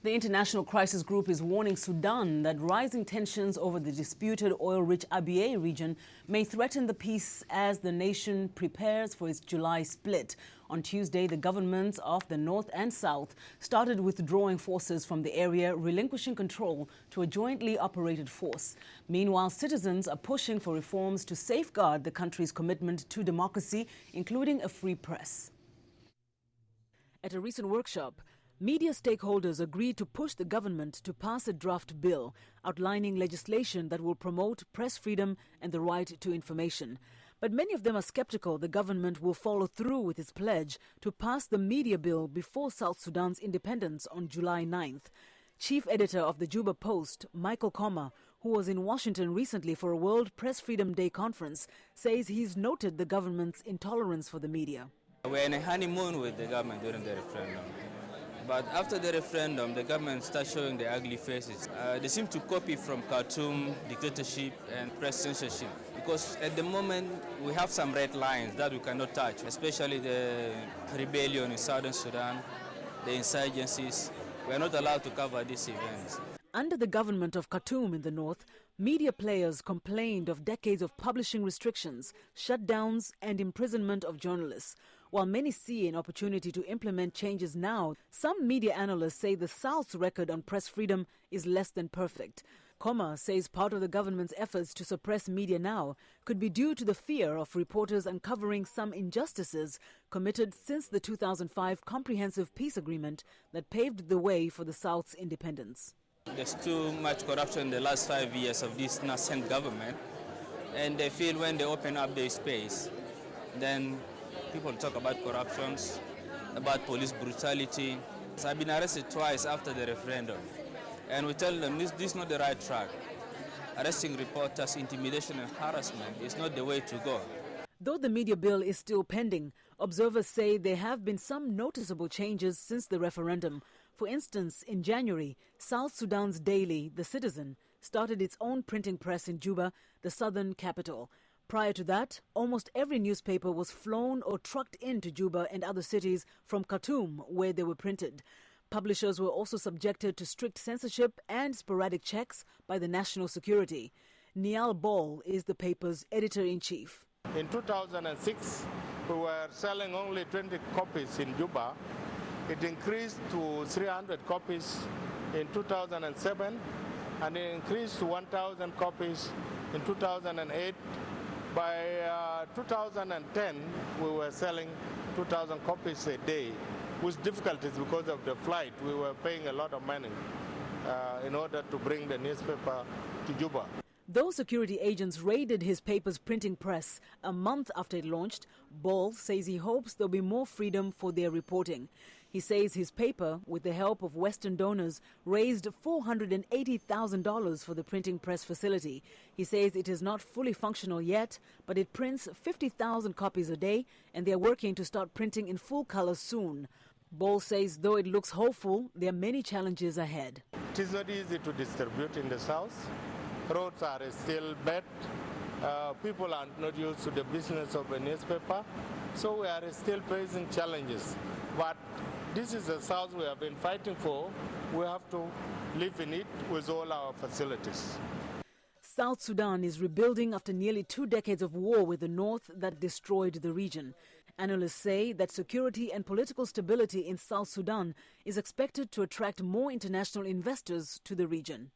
The International Crisis Group is warning Sudan that rising tensions over the disputed oil-rich Abyei region may threaten the peace as the nation prepares for its July split. On Tuesday, the governments of the north and south started withdrawing forces from the area, relinquishing control to a jointly operated force. Meanwhile, citizens are pushing for reforms to safeguard the country's commitment to democracy, including a free press. At a recent workshop, media stakeholders agreed to push the government to pass a draft bill outlining legislation that will promote press freedom and the right to information. But many of them are skeptical the government will follow through with its pledge to pass the media bill before South Sudan's independence on July 9th. Chief editor of the Juba Post, Michael Koma, who was in Washington recently for a World Press Freedom Day conference, says he's noted the government's intolerance for the media. We're in a honeymoon with the government during the referendum. But after the referendum, the government starts showing the ugly faces. They seem to copy from Khartoum, dictatorship and press censorship. Because at the moment, we have some red lines that we cannot touch, especially the rebellion in Southern Sudan, the insurgencies. We are not allowed to cover these events. Under the government of Khartoum in the north, media players complained of decades of publishing restrictions, shutdowns and imprisonment of journalists. While many see an opportunity to implement changes now, some media analysts say the South's record on press freedom is less than perfect. Koma says part of the government's efforts to suppress media now could be due to the fear of reporters uncovering some injustices committed since the 2005 Comprehensive Peace Agreement that paved the way for the South's independence. There's too much corruption in the last 5 years of this nascent government, and they feel when they open up their space, then people talk about corruptions, about police brutality. So I've been arrested twice after the referendum, and we tell them this is not the right track. Arresting reporters, intimidation and harassment is not the way to go. Though the media bill is still pending, observers say there have been some noticeable changes since the referendum. For instance, in January, South Sudan's daily, The Citizen, started its own printing press in Juba, the southern capital. Prior to that, almost every newspaper was flown or trucked into Juba and other cities from Khartoum, where they were printed. Publishers were also subjected to strict censorship and sporadic checks by the National Security. Niall Ball is the paper's editor-in-chief. In 2006, we were selling only 20 copies in Juba. It increased to 300 copies in 2007, and it increased to 1,000 copies in 2008. By 2010, we were selling 2,000 copies a day, with difficulties because of the flight. We were paying a lot of money in order to bring the newspaper to Juba. Though security agents raided his paper's printing press a month after it launched, Ball says he hopes there'll be more freedom for their reporting. He says his paper, with the help of Western donors, raised $480,000 for the printing press facility. He says it is not fully functional yet, but it prints 50,000 copies a day, and they are working to start printing in full color soon. Ball says though it looks hopeful, there are many challenges ahead. It is not easy to distribute in the south. Roads are still bad. People are not used to the business of a newspaper. So we are still facing challenges. But this is the South we have been fighting for. We have to live in it with all our facilities. South Sudan is rebuilding after nearly 2 decades of war with the north that destroyed the region. Analysts say that security and political stability in South Sudan is expected to attract more international investors to the region.